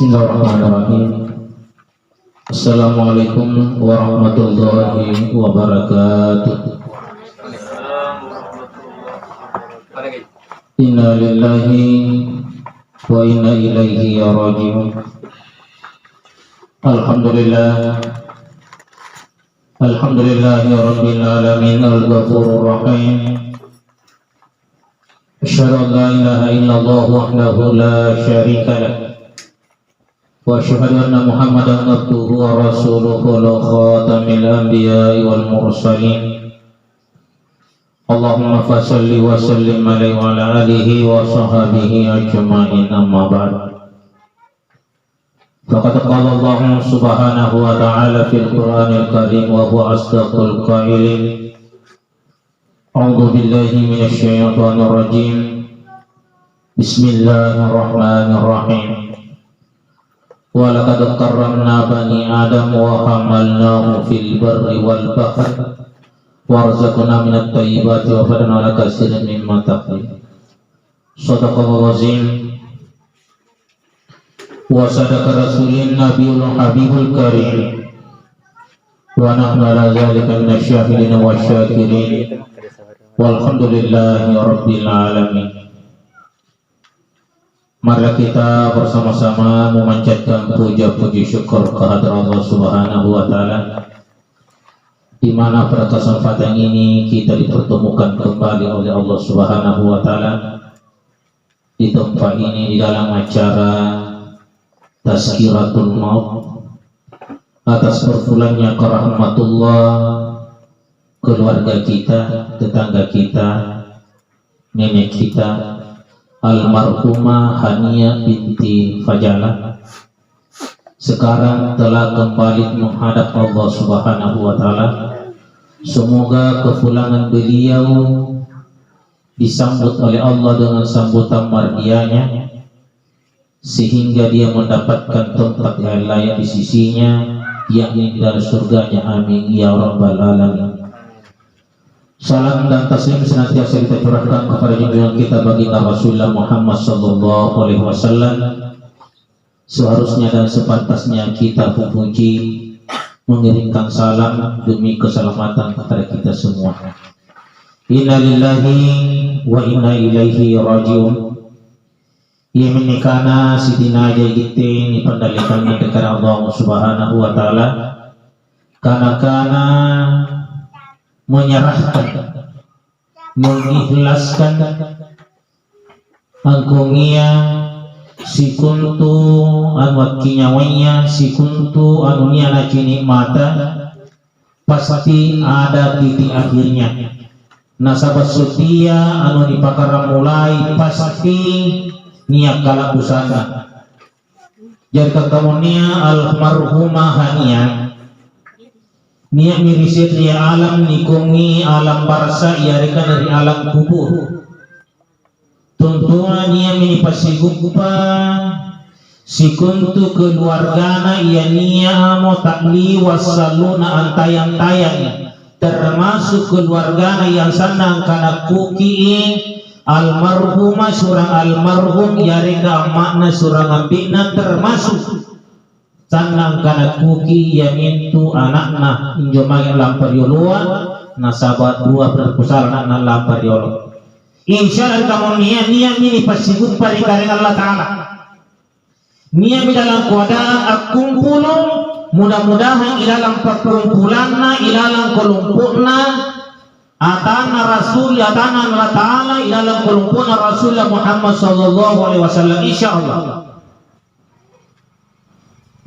Bismillahirrahmanirrahim. Assalamualaikum warahmatullahi wabarakatuh. Inna lillahi wa inna ilaihi raji'un. Alhamdulillahi rabbil alamin al-ghafurur rahim. Asyhadu an la ilaha illallah wahdahu la syarika lah. Wa asyhadu anna Muhammadan abduhu wa rasuluhu la khatamil anbiya'i wal mursalin. Allahumma fasalli wa sallim alaihi wa ala alihi wa sahbihi ajma'in, amma ba'd. Faqad qala Allah subhanahu wa ta'ala fil Qur'anil Karim wa huwa asdaqul qailin. A'udzu billahi minasy syaithanir rajim. Bismillahirrahmanirrahim. Wa laqad karramna bani Adam wa hamalnahum fil barri wal bahri wa razaqnahum minat thayyibati wa fadalna ala katsirin mimman taqi. Shadaqallahu azim. Wa sadaqa rasulun nabiyul habibul karim. Wa nahnu ala dzalika minasyahidin wa syakirin. Walhamdulillahi rabbil alamin. Mari kita bersama-sama memanjatkan puja-puji syukur kehadirat Allah Subhanahu wa taala, di mana pada kesempatan ini kita dipertemukan kembali oleh Allah Subhanahu wa taala di tempat ini, di dalam acara Tazkiratul Maut, atas perpulangnya ke rahmatullah keluarga kita, tetangga kita, nenek kita, almarhumah Hania binti Fajalah, sekarang telah kembali menghadap Allah Subhanahu wa taala. Semoga kepulangan beliau disambut oleh Allah dengan sambutan mardianya, sehingga dia mendapatkan tempat yang layak di sisinya, yakni di dalam surganya. Amin ya rabbal alamin. Salam dan taslim senantiasa kita curahkan kepada junjungan kita baginda Rasulullah Muhammad sallallahu alaihi wasallam. Seharusnya dan sepantasnya kita memuji, mengirimkan salam demi keselamatan kepada kita semua. Inna lillahi wa inna ilaihi raji'un. Ia menikana sidina jagite ni pendalikan kepada Allah Subhanahu wa taala, kana menyerahkan, mengikhlaskan angkungia sikuntu anu kinyawanya, sikuntu anunia na nikmata, pasti ada titik akhirnya. Nasabah setia anu dipakara mulai pasti niat kala usana. Jadi kamunia almarhumah Hania niat mirisit dia alam nikungi alam barsa iareka dari alam kubur. Tuntuan ia minipasigupa sikuntu keluargana ia nia mo takli wasaluna antayang-tayang, termasuk keluargana yang senang karena kuki almarhumah surang almarhum iareka makna surang ambina, termasuk sanang kana kuki yang itu anakna injo magi lampar yolua nasabat dua berkusal anak lampar yolo. Insyaallah kamu niat ini pasigut pari kareng Allah taala. Niat di dalam keadaan akumpulung, mudah-mudahan di dalam perkumpulanna, di dalam kelompokna atana rasul atana Allah taala, di dalam kelompokna Rasulullah Muhammad sallallahu alaihi wasallam insyaallah.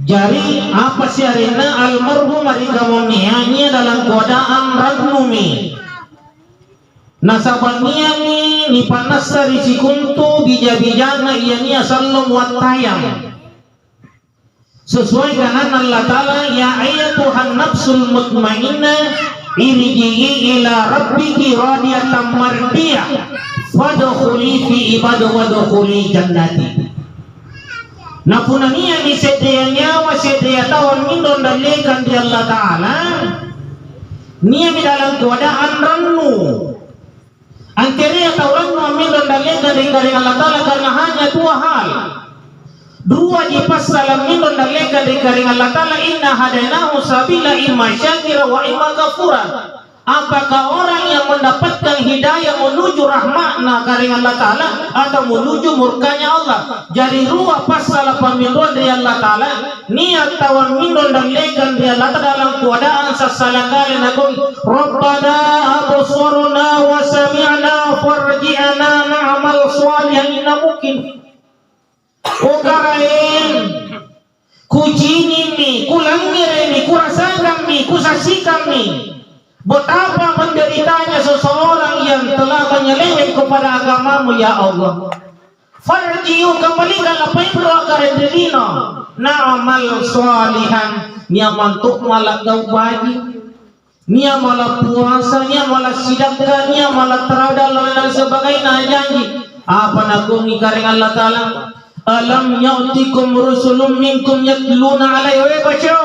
Jadi apa sih arena almarhum hari kamunia dalam keadaan ragnumi nasabania ni panasari sikuntu bija-bijana ianya sallam watayam sesuai dengan Allah taala, ya ayatuhan nafsul mutmainnah irji'i ila rabbiki radiyatan mardiyah fadkhuli fi ibadi wadkhuli jannati. Napunania ni sedia nyawa sedia tahun mindon dalekan di Allah taala nia di dalam keadaan rannu anteria tahu rannu mindon dalekan dari Allah taala karena hanya dua hal. dua jipas salam mindon daleka di karing Allah Ta'ala inna hadainahu sabila imma syakira wa imma kafura. Apakah orang yang mendapatkan hidayah menuju rahmatna karing Allah Ta'ala atau menuju murkanya Allah? Jadi ruah pasal pamindon dari Allah Ta'ala niat tawan mindon daleka di Allah Ta'ala dalam keadaan sasalakali nakon Rabbana absurna wa sami'na farji'na na'mal salihan inna mungkin ukarain kujini mi kulangire mi kurasakan mi kusaksikan mi betapa menderitanya seseorang yang telah menyeleweng kepada agamamu ya Allah. Farjiu kembalikan apa yang berakaran delino na'amal salihan nia mantuk malak gau baji nia malah puasa nia malah sidakkan nia malah teradal dan sebagainya janji apa nakuni karing Allah Ta'ala alam ya'tikum rusulun minkum yatluna alaihi baca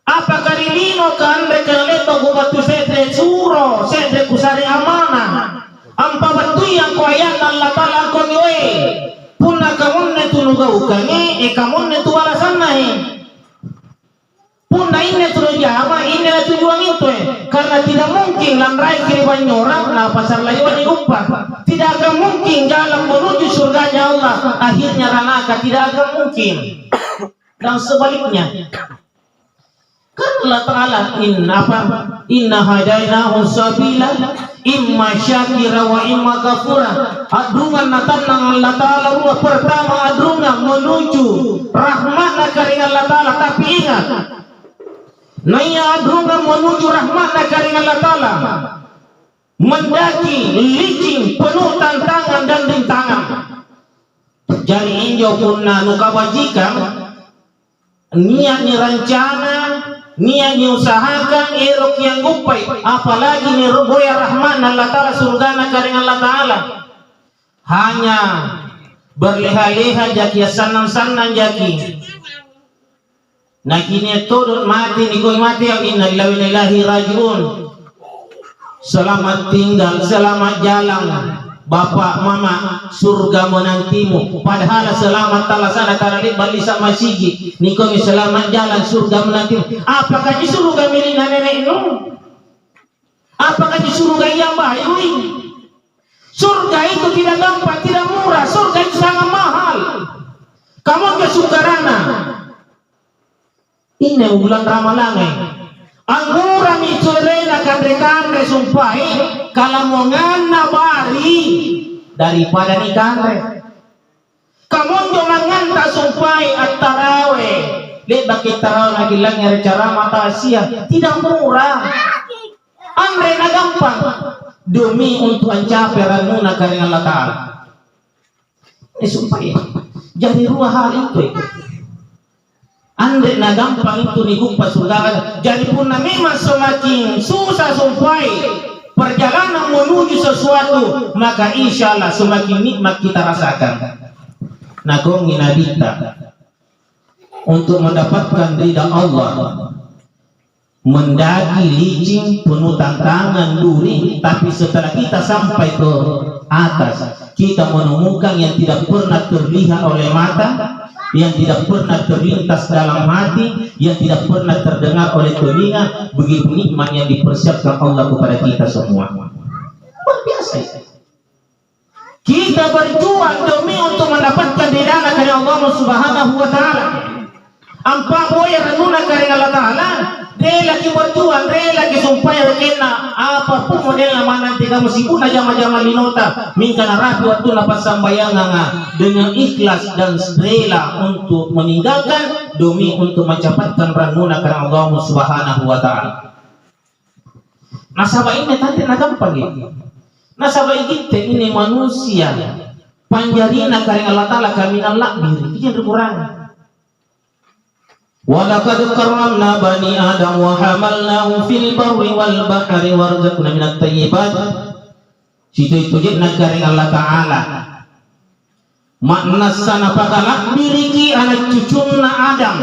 apa karilino kan mereka leto kubatu sete suro sete kusari amanah ampa batu yang kuayat Allah Ta'ala konyoe punna kamunne tunuga ukane kamunne tu alasan nahi punna ini tu jama ini tujuan itu karena tidak mungkin landrai kiri banyorang na pasar layuan upah tidak akan mungkin jalan menuju surganya Allah akhirnya ranaka tidak akan mungkin dan sebaliknya kan Allah Ta'ala inna hadainahu sabila imma syakira wa imma kafura adungan natanang Allah Ta'ala ruah pertama adungan menuju rahmat karing Allah Ta'ala tapi ingat naya adungan menuju rahmat karing Allah Ta'ala mendaki licin penuh tantangan dan rintangan jadi injo punna nukabajikan niat ni rencana niat ni usahakan erok yang gupai apalagi ni ruboya rahmat Allah Ta'ala surgana karing Allah Ta'ala hanya berleha-leha jaki sanan-sanan jaki nah kini turut mati ni koi mati inna lillahi wa inna ilaihi rajiun selamat tinggal selamat jalan bapak mama surga menantimu padahal selamat talasana taralik bali sama sigi ni koi selamat jalan surga menantimu apakah di surga milina nenek nu apakah di surga yang baik surga itu tidak gampang tidak murah surga itu sangat mahal kamu ke sukarana ini bulan ramalange anggura mi curena kandre-kandre sumpai kalau mau ngana bari daripada ni kandre kamu jangan nganta sumpai at-tarawe lihat baki tarawih lagi lang cara mata Asia tidak murah andre na gampang demi untuk mencapai ranuna karing Allah Ta'ala sumpai jadi ruah hal itu andre na gampang itu nigumpa surga jadi pun memang semakin susah sampai perjalanan menuju sesuatu maka insya Allah semakin nikmat kita rasakan nah kong nginadita untuk mendapatkan ridha Allah mendaki licin penuh tantangan duri tapi setelah kita sampai ke atas kita menemukan yang tidak pernah terlihat oleh mata yang tidak pernah terlintas dalam hati, yang tidak pernah terdengar oleh telinga, begitu nikmat yang dipersiapkan Allah kepada kita semua. Luar biasa. Kita berjuang demi untuk mendapatkan ridha dari Allah Subhanahu wa Ta'ala. Ampa boya renuna dari Allah Ta'ala, rela ki berjuang, rela ki sumpah kena apapun modelnya mana tiga meskipun jama-jama linota mingkana rapi waktu lapas sambayanga dengan ikhlas dan rela untuk meninggalkan demi untuk mencapatkan ranuna karena Allah Subhanahu wa Ta'ala. Nasabah ini tadi na gampang gitu. Nasabah ini manusia panjarina karena Allah Ta'ala kami nalak diri itu kurang. Walaqad karramna bani Adam wa hamalnahum fil barri wal bahri warzaqna minat thayyibat. Situ jibna karing Allah Ta'ala. Makna sana pagalak biriki anak cucuna Adam.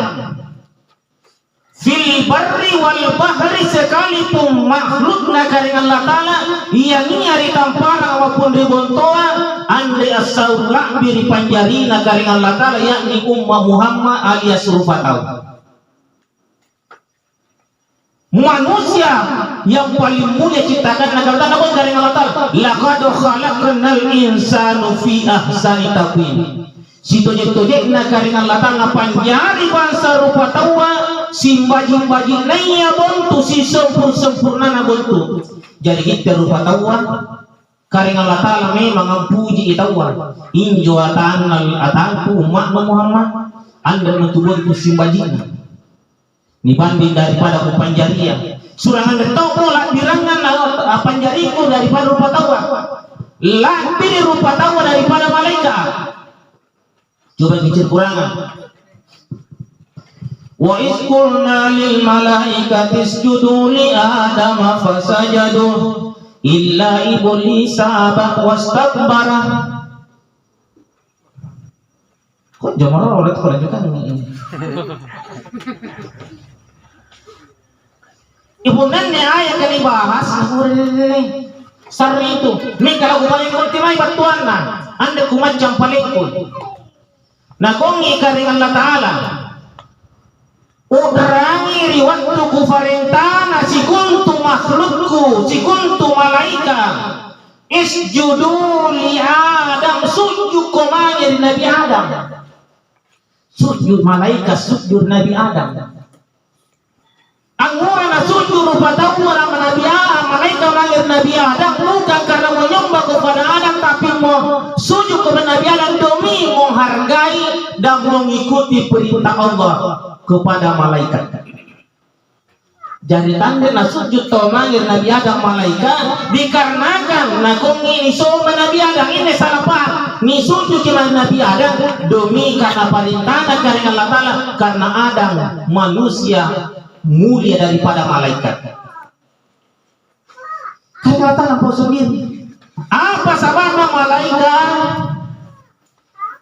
Fil barri wal bahri sekalipun makhlukna karing Allah Ta'ala ia nyari tampara walaupun dibontoa ande as-saur biri panjarina karing Allah Ta'ala yakni ummah Muhammad alias Rufatau. Manusia yang paling mulia ciptakan naga pun dari Allah Ta'ala. Laqad khalaqnal insana fi ahsani taqwim. Si tojek na karing Allah Ta'ala panjari bangsa rupa tawa si baji naya bontu si sempurna na bontu. Jadi kita rupa tawa karing Allah Ta'ala memang puji itawa. Injo atanku umat Muhammad anda mentubuntu si bajina dibanding daripada panjaria surangan getau pola birangan panjariku daripada rupa tawa lebih rupa tawa daripada malaikat. Coba dicir kurangan. Wa iz qulna lil malaikati isjudu li adama fasajadu illa iblisa aba wastakbara. Kok jamara oleh Quran juga ini. Ibu nene ayat yang dibahas sari itu ini kalau kumain kultimai batuan anda kumacam palingkul nah kongi karing Allah Ta'ala udarangi riwattu kufarintana si kuntu makhlukku si kuntu malaika isjudu li Adam sujud komanya di Nabi Adam sujud malaika sujud Nabi Adam angguran sujud rupa tahu nama Nabi Adam mereka lahir Nabi Adam bukan karena menyembah kepada Adam tapi mau sujud kepada Nabi Adam demi menghargai dan mengikuti perintah Allah kepada malaikat. Jadi tanda na sujud to lahir Nabi Adam malaikat dikarenakan nakong ini sama Nabi Adam ini salah paham ni sujud kepada Nabi Adam demi karena perintah dari Allah Ta'ala karena Adam manusia mulia daripada malaikat. Kata apa sendiri? Apa sabana malaikat?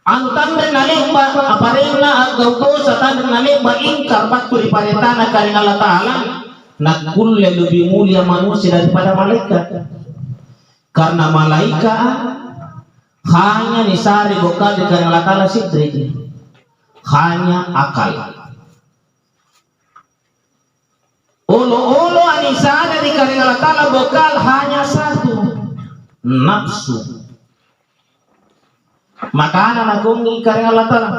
Antan dan nalemba aparena agau satan dan nalemba ingkar batu di paretana karing Allah Ta'ala. Nak kulle lebih mulia manusia daripada malaikat. Karena malaikat hanya nisari bokal di karing Allah Ta'ala sidri. Hanya akal. Ulu-ulu anisa dari karing Allah Ta'ala bekal hanya satu nafsu. Maka nakungi karing Allah Ta'ala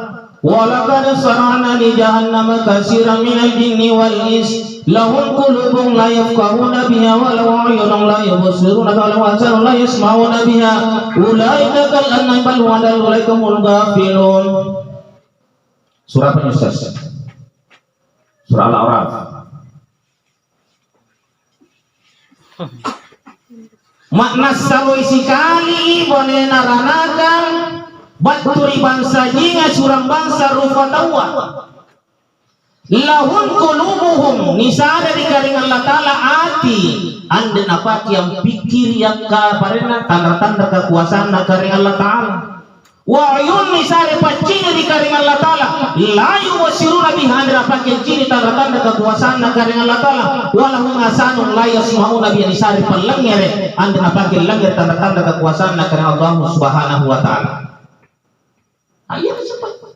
walaqad sarana li jahannama katsiran minal jinni wal ins lahum qulubun la yafqahuna biha wa lahum a'yunun la yubsiruna wa lahum adhanun la yasma'una biha ulaika kal an'am bal hum adallul ghafilun. Surah apa Ustaz? Surah Al-A'raf. Makna sawi sikali boleh naranakan baturi bangsa jinga surang bangsa rufatawa lahun qulubuhum nisada di karing Allah Ta'ala ati anda napak yang pikir yang kaparena tanda-tanda kekuasaan karing Allah Ta'ala wa ayun nisada pacina di karing Allah Ta'ala la yuwasiruna biha anda napak yang cini tanda-tanda kekuasaan karing Allah Ta'ala walahum asanun la yasma'una biha nisada palangere anda napak yang langgar tanda-tanda kekuasaan karing Allah Subhanahu wa Ta'ala. Ayat cepat.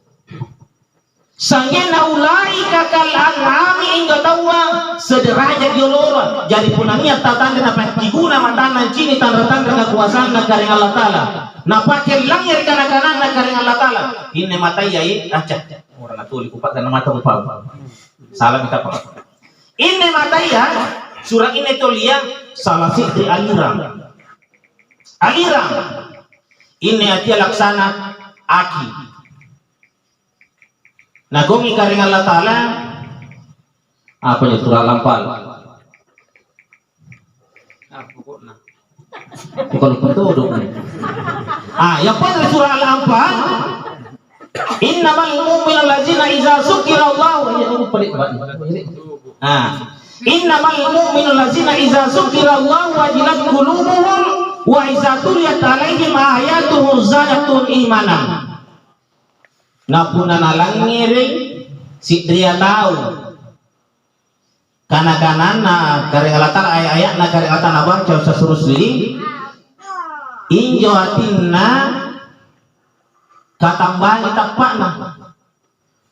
Sangena ulai kakal an'ami inga tawa sederajat yolora. Jadi punangnya tatanda dapat diguna matana cini tanda-tanda kekuasaan karing Allah Ta'ala. Napakai langir kanan-kanan karing Allah Ta'ala. Ini mata yai acak. Orang atuli kupat dan mata lupa. Salah kita pak. Ini mata ya surah ini tolia salah sidri aliram. Aliram. Ini atia laksana aki. Nah, gongi karing Allah Ta'ala apa ya surah Lampal. Bukan penduduk. Yang pada surah Al-Anfal innamal mu'minuna allazina idza dzukira Allah innamal mu'minuna allazina idza dzukira Allah wajilat qulubuhum wa idza tuliyat alaihim ayatuhu zadatuhum imanan. Napuna nalangiri si dia tahu kana-kana karing Allah Ta'ala ayat-ayat na karing Allah Ta'ala baca sasurusli injo atinna katambani tapana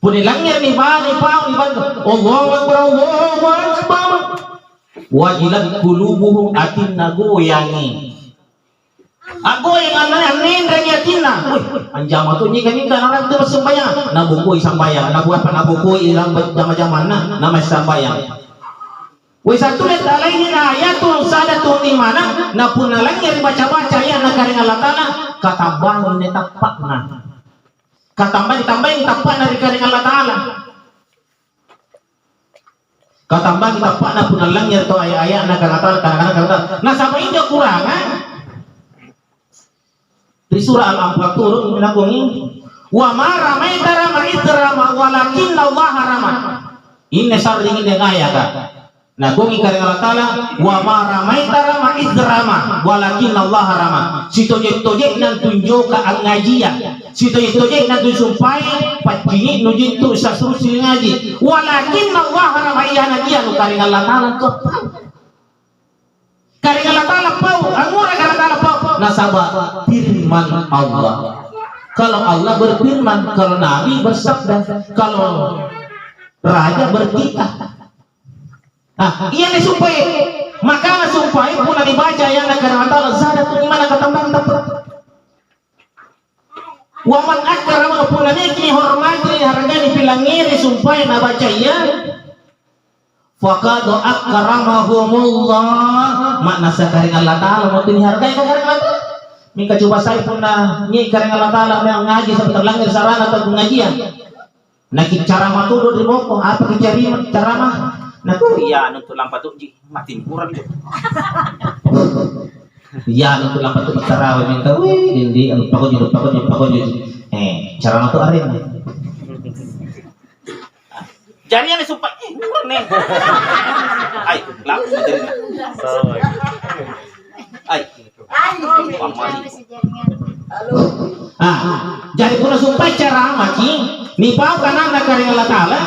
puni langir ni bani pau ni bantu Allahu akbar Allahu akbar wajilat qulubuhum atinna goyangi agoyang anin ragi atinna anjama tu ni kan orang tu sembahyang nabukoi sambayang nabuapa nabukoi ilang jama-jaman na sambayang wis satu let alaihi ayatun sadatun di mana na puna langir baca-baca ya na karing Allah Taala katambang ni tapakna katambang ditambahin tapak dari karing Allah Taala katambang tapak na puna langir to ayat-ayat na karing Allah Taala kadang-kadang nah sampai ini kurangan di surah Al-Anfal turun menakuni wa ma ramaita rama walakin Allah harama ini sarding ini ayat kan nah bungi karing Allah Taala wa ma ramaita rama idrama walakin Allah harama si tojek nan tunjuk ka ang ngajian si tojek nan sumpai pajini nuju tu sasru sil ngaji walakin Allah harama iya ngajian karing Allah Taala tu karing Allah Taala pau angura karing Allah pau nasaba firman Allah kalau Allah berfirman kalau Nabi bersabda kalau raja bertitah nah, iya nih supaya maka supaya pun dibaca yang negara Allah zadat di mana katambang tempat. Waman akrama pun ini hormati harga dipilangiri supaya nabaca ya. Faqad akramahumullah makna sakaring Allah Taala mau dihargai karing Allah. Mika coba saya pun nyi karing Allah Taala ngaji sampai terlangir sarana atau pengajian. Nah cara matudo di boko apa kecari cara mah nah iya untuk lampat tuh mati kurang itu iya untuk lampat tuh tarawih minta di pakon cara itu hari jadi yang disumpah nih ay langsung dari ay jadi pun sumpah cara maki nih pau kanan karing Allah Taala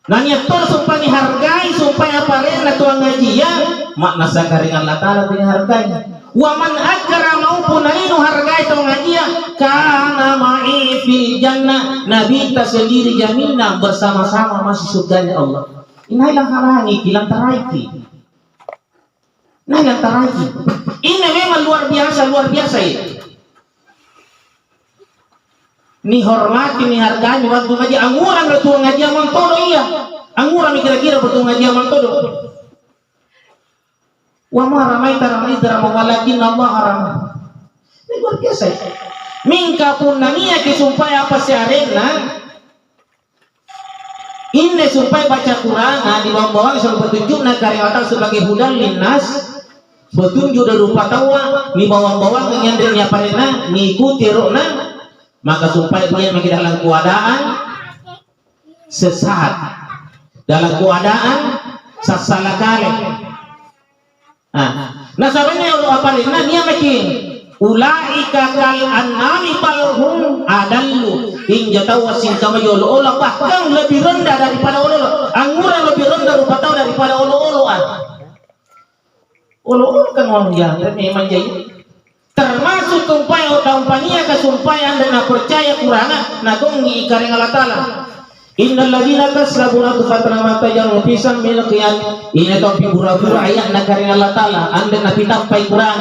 nanya tol sumpah dihargai sumpah apa rena tuang ngajian makna sakaring Allah Taala dihargai waman akra maupun inu hargai tuang ngajian kana ma'i fil jannah nabi ta sendiri jaminan bersama-sama masih surganya Allah inailah halangi kilang taraiki inailah taraiki ini memang luar biasa ini ni hormati ni harganya waktu ngaji anguran betul ngaji amal todo iya anguran kira-kira betul ngaji amal todo wa ma ramaita walakin Allah haram ini luar biasa mingka pun nania kisumpaya apa searena ini supaya baca Quran di bawah selalu petunjuk na karyawatan sebagai hudan linnas petunjuk dari rupa tawa ni bawah yang dia parena ngikuti rokna maka supaya dia menjadi dalam keadaan sesat dalam keadaan sasalah kali nah sebenarnya Allah apa ini dia makin ulaika kal anami balhum adallu hingga tawasin kama yolo Allah bahkan lebih rendah daripada olo anguran lebih rendah rupa tahu daripada olo-oloan olo-olo kan orang jahat memang jadi termasuk tumpanya kesumpayan dan percaya kurang na kung ikaring Allah Taala innal ladina kasabuna tufatna mata yang pisan milkian ini to pura-pura ayat na karing Allah Taala ande na pitapai kurang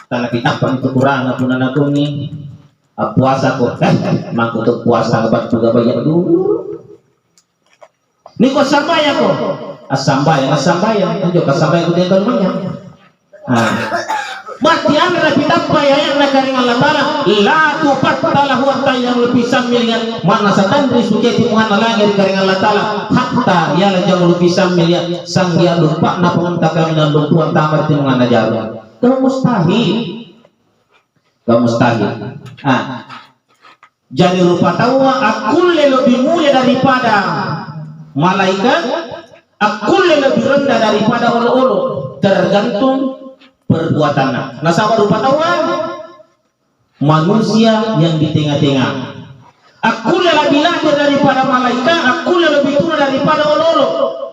tanah pitapan itu kurang pun na kung ni puasa ko mangko to puasa kabat juga bayar dulu ni ko sambaya ko asambaya anjo kasambaya ko den tolmanya Mati anda pitapa ya na karing Allah Taala la tufattalahu hatta yang lebih samilian mana satandri suci timuhan langir karing Allah Taala hatta ya la jang lebih samilian sang dia lupa na pengunta kami dan lupa tamar timuhan ajaran kamu mustahil jadi rupa tahu aku lebih mulia daripada malaikat aku lebih rendah daripada olo-olo tergantung perbuatan. Nah sahabat rupa tahuan manusia yang di tengah-tengah. Aku lebih lahir daripada malaikat, aku lebih tua daripada olo-olo.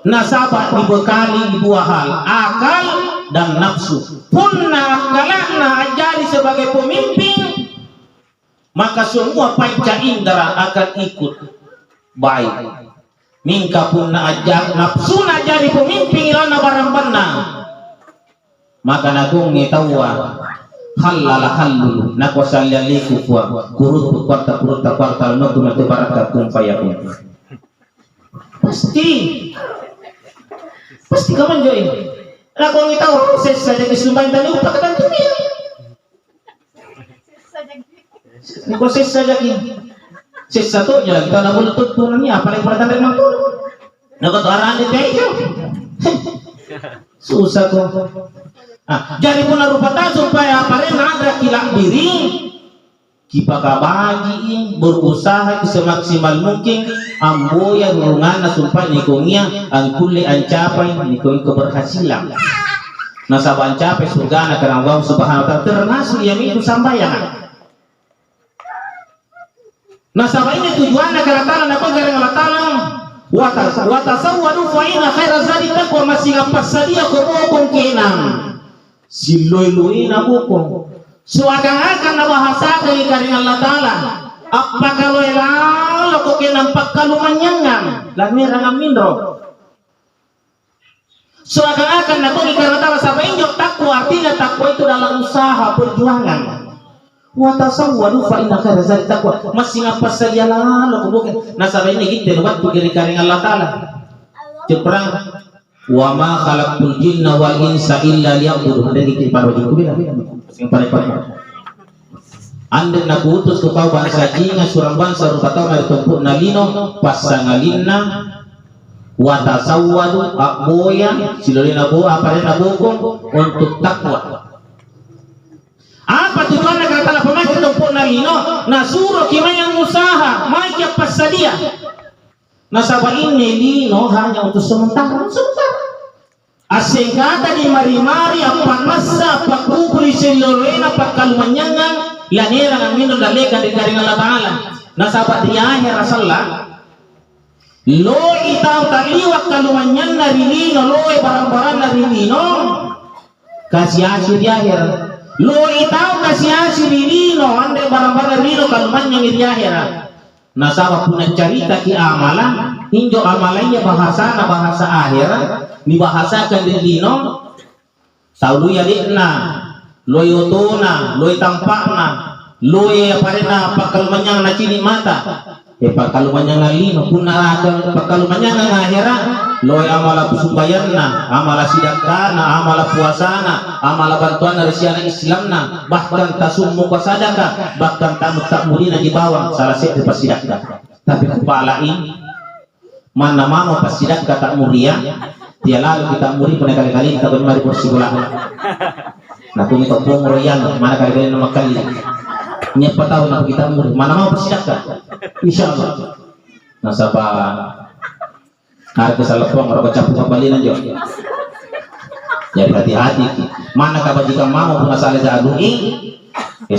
Nah sahabat dibekali dua hal, akal dan nafsu. Punna akalana ajari sebagai pemimpin maka semua panca indera akan ikut baik. Mingka pun na ajak nafsu na jadi pemimpin ilana barang-barang, maka nagung ngetawa halala halul nakosan liku kuat kurut kuarta notu nanti barakat kumpayakun. Pasti kamu join. Nak orang tahu proses saja kesumbang tadi upah kata tu dia. Ni proses saja kini. Satu jalan kita nak bulut tu ni apa yang pertanda memang tu. Nak kata arahan dia itu. Susah tu. Jadi pun rupa tak supaya apa yang ada kilak diri. Kita bagi berusaha semaksimal mungkin ambo yang rurungan sumpah nikongia angkuli ancapai nikoi keberhasilan nasabah ancapai surga karena Allah subhanahu wa ta'ala termasuk yang itu sambayan nasabah ini tujuannya karena ta'ala apa karena Allah ta'ala watasawwadu fa inna khaira zadi taqwa masih ngapas sadia kubukong kinam siloi-loi na bukong suagang-agang na bahasa dari karing Allah Ta'ala apa kalau elalo kok nampak kalumanyangan lamiran amindro suagang-agang na kok karena Ta'ala sampai injok takwa artinya takwa itu dalam usaha perjuangan watasawwadu fa inna khaira zadi taqwa masih ngapas saja lalo kubukin nah sampai ini gitu waktu dari karing Allah Ta'ala ceprang wa ma khalaqtul jinna wal insa illa liya'budun ada di kitab wajib bilang sing paling anda nak utus ke kau bangsa jinga surang bangsa rupa tau na tumpuk na lino pasangalinna wa tasawwadu aboya silolin abo apa rin abukong untuk takwa apa tujuan na kata pemain tumpuk na lino na suro kimayang usaha maikya pasadia nasaba ini lino hanya untuk sementara asing kata di mari-mari apa masa apa kubri silolina apa kalumanyangan lanera ng minum daleka di karing Allah Ta'ala nasaba di akhir rasallah lo itaw taliwak kalumanyan na rilino lo barang-barang na rilino kasih di akhir lo itaw kasih rilino ande barang-barang na rilino kalumanyan di akhir nasaba punang carita ki amalan hinjo amalannya bahasa na bahasa akhir dibahasakan di rilino taulu ya di'na loy utuna, loy tampakna, loy aparena pakalumanya na cini mata. Pakalumanya nga lino, puna pakalumanya nga ngahira, loy amala pusumbayanna, amala sidakana, amala puasana, amala bantuan dari siana Islamna, bahkan tasummu kasadaka, bahkan tamu takmurina di bawah salah satu pasidakka. Tapi kepalain mana mau pasidakka takmuria, dia lalu kita muri pun kali-kali kita bermari bersigulah. Nah kung ito pong royan mana kali-kali na magkali niya pa tao na kita mo mana mau persidak ka insyaallah nasa pa harga sa lapong orang capu kabalinan jo jadi hati-hati mana ka ba jika mau kung asal sa adui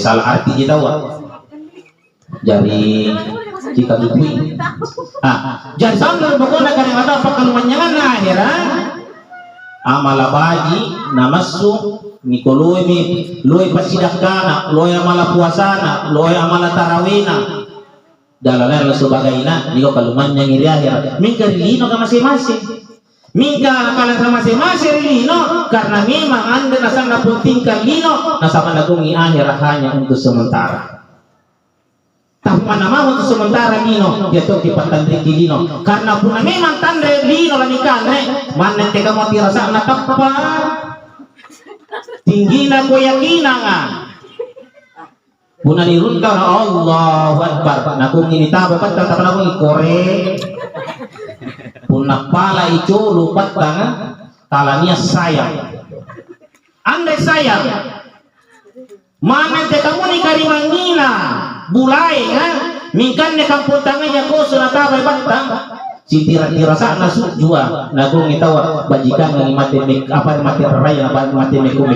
salah arti kita wa jadi jika dukui jadi sambil berkona kari mata apa kalumanyangan na akhiran amala baji namasu nikoloy mi loy pasidakana loy amala puasana loy amala tarawina dalalan la sebagainya niko kalumannya ngiri akhir mingka lino ka masing-masing mingka kalan sa masing-masing lino karena memang anda nasang napunting ka lino nasama nagungi akhir hanya untuk sementara tapi mana mau untuk sementara lino dia tuh dipatandri lino karena pun memang tanda lino lanikan mana tega mau dirasa nakapa tinggi na keyakinan nga puna nirun ka na Allahu Akbar na kung initaba pat ka na kung ikore puna pala icholo pat ka nga talanya sayang andai sayang mana te kamu ni karimangina bulay nga mingkan ne kampuntangannya ko sunataba batang si tira-tira sa nasuk jua nagong itawa bajikan ng mati apa mati raya apa mati meko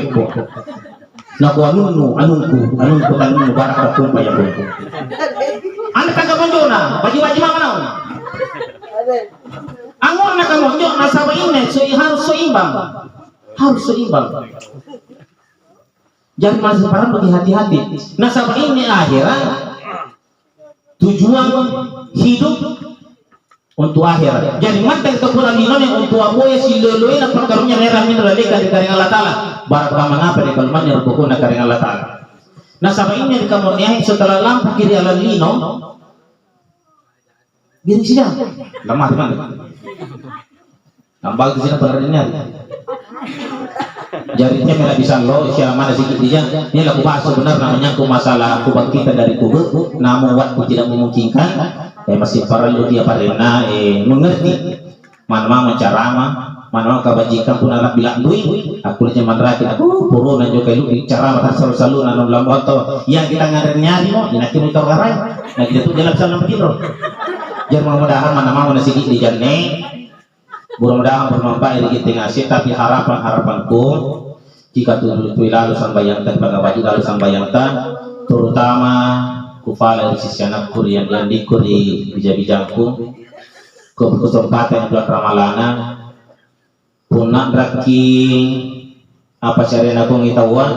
naku anungku tanungku barak tumpa ya bro anda kagak monjona baju-baju mana angon na kamonjo nasaba ini harus seimbang jangan masih parah bagi hati-hati nasaba ini akhiran tujuan hidup untuk akhirat. Jadi mata kita kurang lino yang untuk aboya si loloy na perkarunya merah min ralika di karing Allah Taala. Barat mangapa di kalman yang buku na karing Allah Taala. Nah sama ini di kamuniahin setelah lampu kiri ala lino, biar siapa? Lemah mana? Tambah di sini pengertiannya. Jarinya merah bisa lo siapa mana sikit dia. Ini laku bahasa benar namanya ku masalah kubang kita dari kubur. Namun waktu tidak memungkinkan. Masih perlu dia parena mengerti mana mencarama mana kebajikan pun anak bilang duit aku aja mandraki aku puru dan juga lu cara mata selalu nanon lamboto yang kita nyari mo ini kita tahu garai nah kita tuh jalan sana begitu jangan mudah-mudahan mana nasi di jane mudah-mudahan bermanfaat di kita ngasih tapi harapanku jika tuh lalu sambayangkan bagaimana lalu sambayangkan terutama kufala di sisi anak kurian yang dikuri bijak-bijakku kesempatan buat ramalana punak raki apa cari aku ngitahuan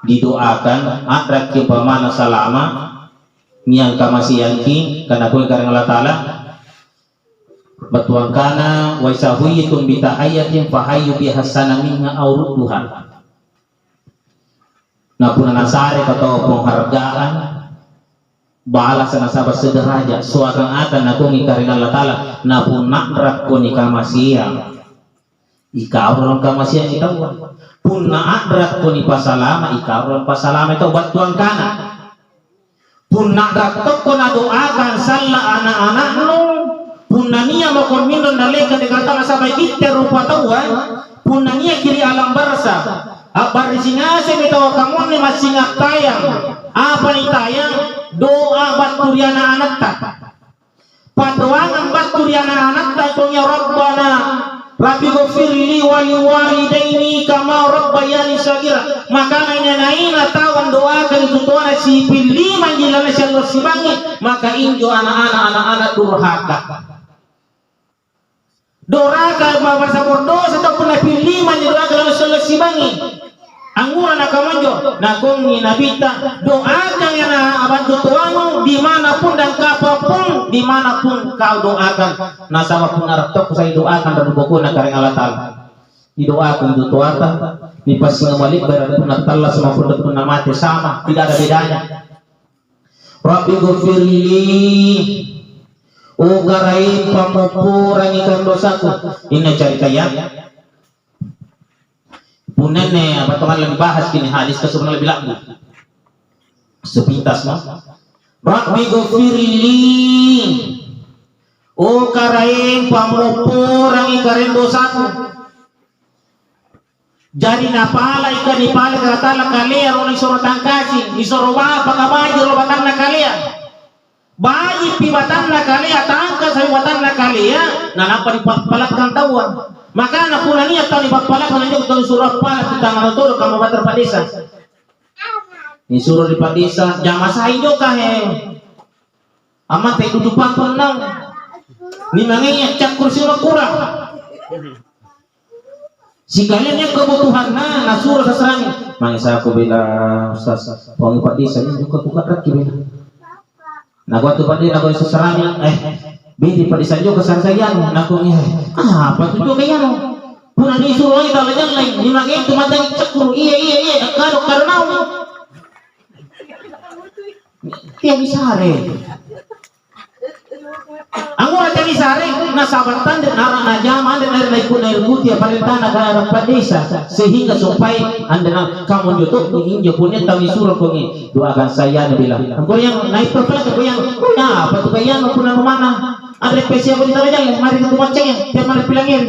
didoakan atraki pemana salama nyangka masih yangki karena aku karena Allah Ta'ala batuan kana wa sahuyikum bitahayatin fahayu bihasana minha auruduhan nah puna nasare kata penghargaan balas sana sahabat sederajat suakan akan aku ngikarin Allah Ta'ala na pun nakrak ko ni kamasiang ikaw orang kamasiang ikaw pun nakrak ko ni pasalama ikaw orang pasalama ikaw batuan kana pun nakrak ko na doakan sala anak-anak no pun naniya mo konminon na leka de kata sabay kita rupa tauan pun naniya kiri alam barsa abar sinase bitaw kamu ni masingak tayang apa ni tayang doa baturiana anak tak padoangan baturiana anak tak itu ya Rabbana Rabbi ghafirli wali walidaini kama rabbayani sagira maka naina tawan doakan itu tuan si pilih manjilana si Allah sibangi maka injo anak-anak durhaka doraka bapak sabor dosa ataupun pilih manjilana si Allah sibangi angguran akamanjo nakungi nabita doakan ya na abadu tuanu dimanapun dan kapapun dimanapun kau doakan nasama pun araptok saya doakan dan buku nakareng Allah Ta'ala didoakan itu tuata di pasing malik berapun natalla sama pun pun mati sama tidak ada bedanya Rabbi ghafirli ugarai pamupurang ikan dosaku ini cerita ya punene apa tuh lagi bahas kini hadis kesebenarnya lebih lagu sepintas mah Rabbi ghafirli o karain pamupurang ikaren dosaku jadi napala ikan ipala katala kalia orang isoro tangkasi isoro apa kabaji lo batan nakalia bayi pibatan nakalia tangkas sabi batan nakalia nah napa dipalatkan tauan maka anak pula niat tahu dipapalak kalau juga tahu surah pala kita ngantor kamu bater padesa ni suruh di padesa jangan masahin juga amat teh duduk pangkon nang ni mangenya cak kursi kurang si kalian yang kebutuhan nah suruh sasaran mangsa aku bilang ustaz wangi padesa ini juga buka raki bilang nah waktu padesa aku sasaran bedi padesa juga kesan-sayan aku nih apa tuh juga kayaknya puna disuruh lagi kalau jangan lain di makai itu mata cekur iya kalau karena tiap bisare anggur aja bisare na sabatan dan arah najaman dan air naik pun air putih aparentan negara padesa sehingga supaya anda kamu jutuk injo punya tahu disuruh kau ini doakan saya bilang anggur yang naik perpelak aku yang apa tuh kayaknya puna mana ada spesial pun kita aja mari kita baca ya tiap mari bilangin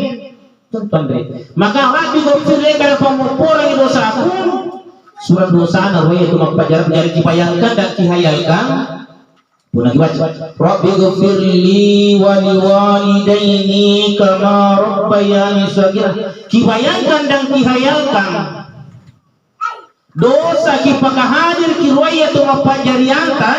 tonton deh maka Rabbi ghafirli kalau pamupurang dosaku surat dosa narwaya itu mempelajari dari dipayangkan dan dihayalkan punah dibaca Rabbi ghafirli wali walidaini kama rabbayani saghira dibayangkan dan dihayalkan dosa kipaka hadir kirwaya itu mempelajari anta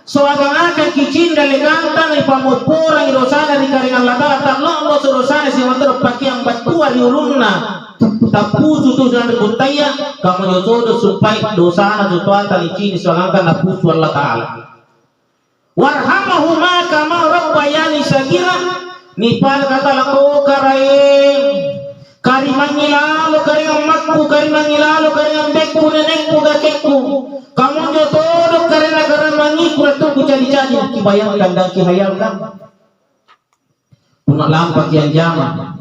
soagang-agang kicinda leganta ni pamupurang dosana di karingan Allah Ta'ala dosana si motor pakai yang batua di ulunna tapusu tu jangan berbutaya kamu nyoto supaya dosana tuan tali cini soagang-agang napusu Allah Ta'ala warhamahuma kama rabbayani sagira. Nipal kata lako karain karimangilalo karing amakku karimangilalo karing ambekku nenekku kakekku kamu jotodo karena karamangiku ratuku jadi-jadi kibayangkan dan kihayalkan punak lampak yang jama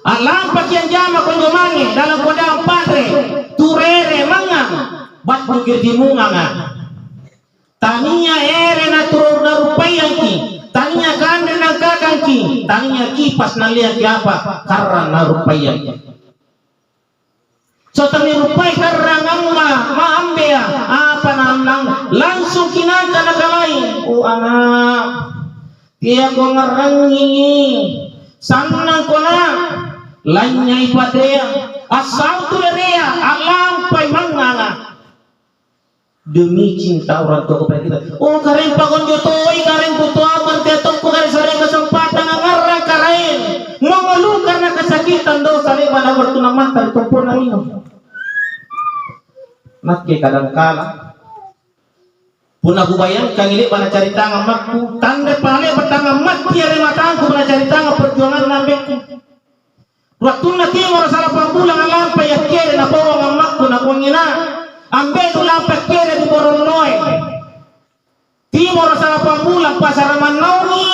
lampak yang jama konjomangi dalam kodang padre turere manga bat bukir di munga taninya ere na turun na rupayanki taninya kande na kakangki taninya kipas na lihat apa karena na rupayanki so tani rupai karena ngamma maambea apa nang langsung kinaka na kamay o anak tiya ko ngarangi sanang ko na lanyay padea asal tulerea alam pay manganga demi cinta orang tua kepada kita. Oh karen pagon jotoi karen putua bertetong ko karen sare kesempatan ngarang karen mengeluh karena kesakitan dosa le pada waktu namantar tumpurna ino. Makke kadang kala pun aku bayangkan ini pada cari tangan makku tanda pale bertangan mati ada matangku pada cari tangan perjuangan nambekku. Waktu nanti orang salah pampulang alam payah kere na bawang makku na kongina. Ambil lampak kere di Boronoi timur salah pamulang pasar manongi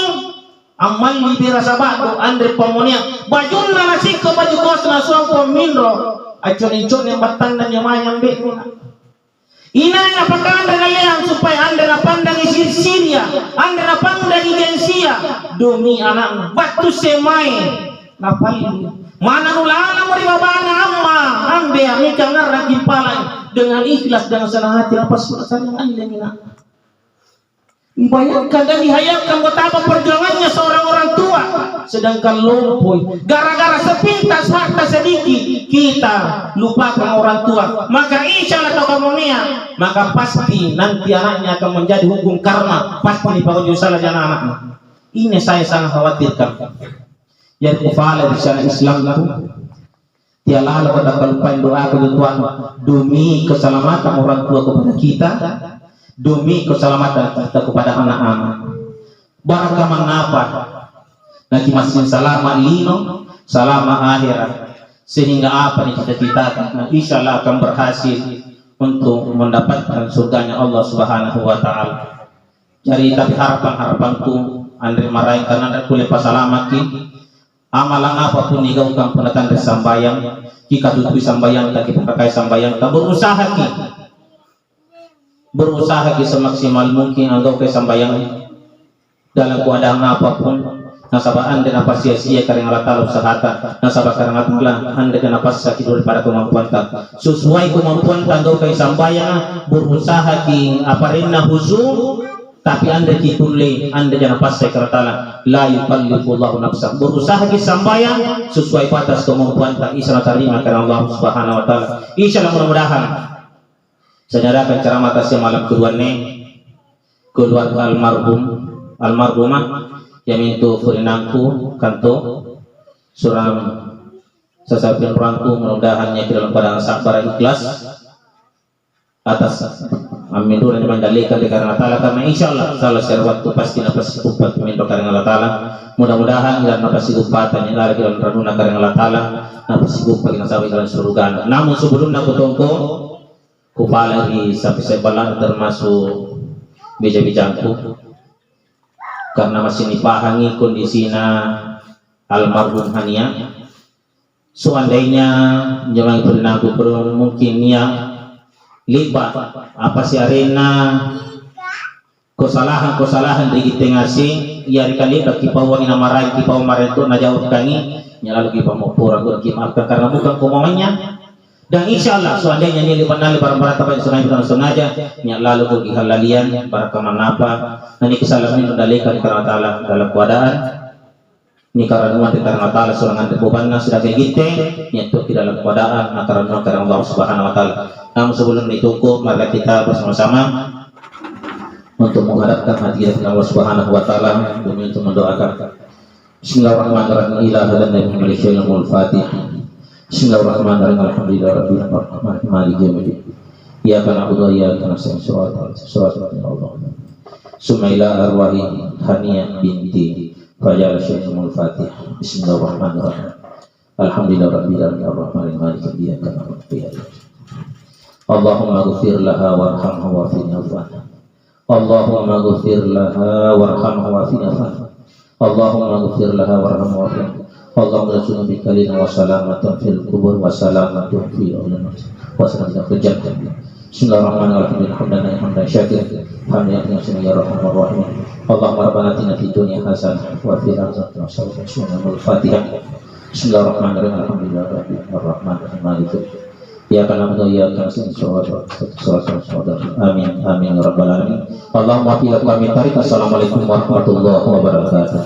amal di rasa batu andre pamonia bajun na nasik ke baju kos na suang pemindro acon-icon yang batang dan yang mayang bekuna ina na pakanda na leang supaya anda na pandang isi Syria anda na pandang igensia demi anak batu semai na paling mana nulana mo ribabana amma ambe amikang naraki palay dengan ikhlas dengan senang hati apa suasana anda mina bayangkan dan dihayatkan betapa perjuangannya seorang orang tua sedangkan lumpuh gara-gara sepintas harta sedikit kita lupakan orang tua maka insya Allah kamunia maka pasti nanti anaknya akan menjadi hukum karma pasti dipakai salah jangan anaknya ini saya sangat khawatirkan yang kufala di sana Islam itu tialah pada kalupain doa ke Tuhan demi keselamatan orang tua kepada kita demi keselamatan kita kepada anak-anak barakah mengapa nanti masih selama lino selama akhirat sehingga apa yang kita cita-citakan nah, insya Allah akan berhasil untuk mendapatkan surganya Allah Subhanahu wa Ta'ala. Jadi tapi harapanku Andre marahin karena Andre kuliah pasalamaki amalan apapun digaukan penatan sambayang jika tutupi sambayang kita pakai sambayang kita berusaha semaksimal mungkin untuk ke sambayang dalam keadaan apapun nasabah anda napa sia-sia karena Allah Ta'ala usahata nasabah karena Allah anda napa sakit daripada kemampuan tak sesuai kemampuan tanggung ke sambayang berusaha ki aparinna huzum tapi anda ditulih anda jangan pasai kerana la yukallifullahu nafsan berusaha disambayang sesuai batas kemampuan tak isra terima karena Allah Subhanahu wa Ta'ala. Insyaallah mudah-mudahan senyarakan ceramah tasya malam kedua ni keluarga almarhumah yang itu furinangku kanto suram sesapin perangku mudah-mudahan yang dalam keadaan sabar ikhlas atas amin dulu yang mandalika karena Allah karena insyaallah salah secara waktu pasti nafas kupat minta karena Allah Ta'ala mudah-mudahan dan nafas kupatan yang lagi dalam ranuna karena Allah Ta'ala nafas kupat yang sampai dalam surga namun sebelum aku tunggu kupala di sampai sebelah termasuk bija-bijanku karena masih dipahami kondisinya almarhum Hania seandainya jangan pernah aku mungkin yang libat apa sih arena kesalahan di kita ngasih ya kali bagi pawang ina marai ki pawang marai itu najawab kami nyala lagi pamupur aku lagi maafkan karena bukan kemauannya dan insyaallah seandainya ini libat nali barang-barang tapi sengaja nyala lalu bagi halalian barakaman apa nanti kesalahan ini mendalikan karena Ta'ala dalam keadaan ini karena umat karena Ta'ala seorang antar bebannya sudah kayak gitu nyatu di dalam keadaan karena Allah Subhanahu wa Ta'ala. Namun sebelum ditunggu mari kita bersama-sama untuk menghadapkan hati kita Allah Subhanahu wa Ta'ala demi untuk mendoakan Bismillahirrahmanirrahim ila hadan nabi Muhammadul Fatih Bismillahirrahmanirrahim alhamdulillahirabbil alamin maliki yaumiddin iyyaka na'budu wa iyyaka nasta'in ihdinas siratal mustaqim summa ila arwahi Haniyah binti Fajar Syekhul Fatih. Bismillahirrahmanirrahim. Alhamdulillahirabbil alamin arrahmanir rahim iyyaka na'budu wa iyyaka nasta'in. Allahumma ighfir laha warhamha wa'afina anha. Allahumma ighfir laha warhamha wa'afina anha. Allahumma ighfir laha warhamha wa'afina anha. Allahumma sunna bikalina wa salamatun fil kubur wa salamatun fi ulumati wa salamatun fil jannah. Bismillahirrahmanirrahim. Alhamdulillah hamdan syakir. Hamdan ya rahmanir rahim. Allahumma rabbana atina fid dunya hasanah wa fil akhirati hasanah wa qina adzabannar. Fatihah. Bismillahirrahmanirrahim. Alhamdulillahirabbil alamin maliki iyyaka na'budu wa iyyaka nasta'in. Amin amin ya rabbal alamin. Allahumma qila wa min tarik. Assalamualaikum warahmatullahi wabarakatuh.